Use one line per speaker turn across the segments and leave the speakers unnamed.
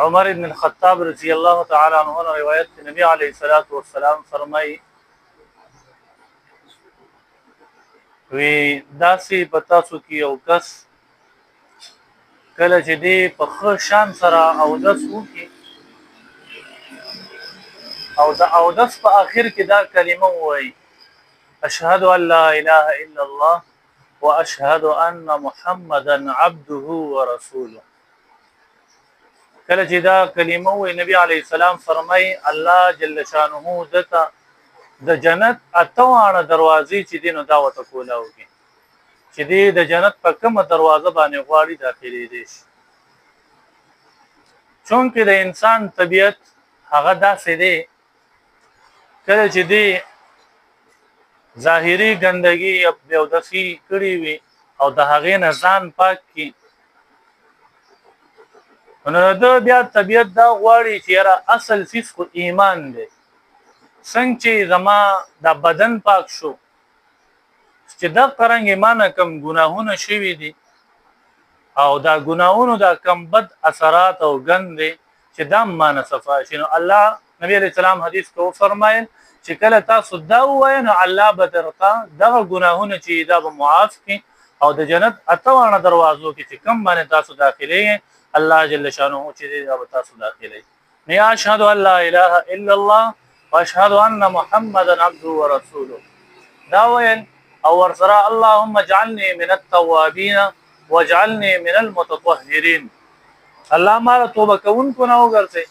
عمر بن الخطاب رضی الله تعالی عنہ روایت نبی علیہ الصلوۃ والسلام فرمای وی داسې پتا سو کی او کس کله چې دی په خو شان سره او داس وکي او د او داس په اخر کې دا کلمه وای اشهد ان لا اله الا الله واشهد ان محمدا عبده ورسوله. کله چې دا کلمه وای نبی علی السلام فرمای الله جل شانه دته د جنت اتوانه دروازې چې دینو دعوت کولاوږي چې دی د جنت په کومه دروازه باندې غواړي داخلي دي. چونکه د انسان طبیعت هغه داسې دی کله چې دی ظاهري ګندګي یا بیودسي کړی وي او د هغې نه ځان پاک کی نو د بیا طبیعت دا غواړي چې یاره اصل سیس خو ایمان دی. څنګه چې زما د بدن پاک شو چې دا قرنګ ایمان کم ګناهونه شوي دي او دا ګناهونو دا کم بد اثرات او ګند چې دا مان صفا شنو الله نبی علیہ السلام حدیث کو فرمایل چې کله تاسو دا وایي نو الله به درته دغه ګناهونه چې دا به معاف کړي او د جنت اتوانه دروازو کې چې کم باندې تاسو داخلي الله جل شانه چې دا به تاسو داخلي نه اشهد ان لا اله الا الله واشهد ان محمدا عبده ورسوله دا ویل او ورسره اللهم اجعلني من التوابين واجعلني من المتطهرين. الله ما توبه کوونکو نه وګرځي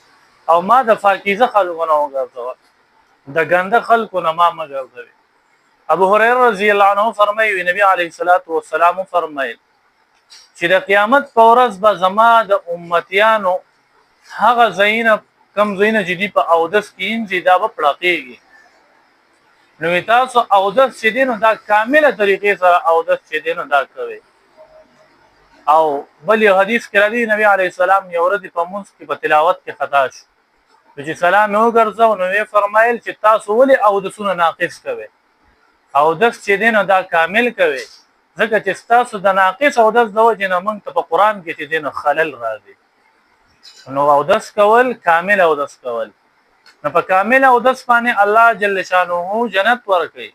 او ما د پاکیزه خلکو نه وګرځي د ګنده خلکو نه ما مګرځي. ابو هريره رضی الله عنه فرمایي نبی عليه الصلاه والسلام فرمایي چې د قیامت په ورځ به زما د امتیانو هغه زینب کم زینه جدي په اودس کین چې دا به پړقېږي نو تاسو اودس چې دینو دا کامله طریقې سره اودس چې دینو دا کوي. او بل یو حدیث کې راځي نبی عليه السلام یو ورځ په منځ کې په تلاوت کې خطا شو چې سلام نو ګرځاو نو یې فرمایل چې تاسو ولې اودسونه ناقص کوي اودس چې دینو دا کامل کوي ځکه چې تاسو د ناقص اودس د وجه نه موږ ته په قران کې چې دینو خلل راځي نو اودس کول کامل اودس کول نو په کامل اودس باندې الله جل شانه جنت ورکړي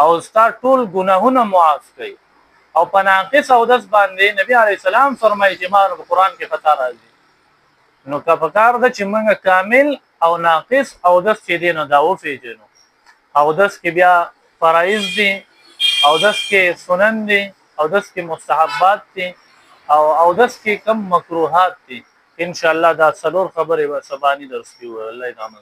او ستا ټول ګناهونه معاف کړي او په ناقص اودس باندې نبی علی السلام فرمایي چې ما په قران کې خطا راځي نو کا پکار د چې موږ کامل او ناقص اودس چې دینو دا وفیجنو اودس کې بیا فرایض دي اودس کې سنن دي اودس کې مستحبات دي او اودس کې کم مکروهات دي ان شاء الله دا څلور خبره به سبانی درس کې الله نامه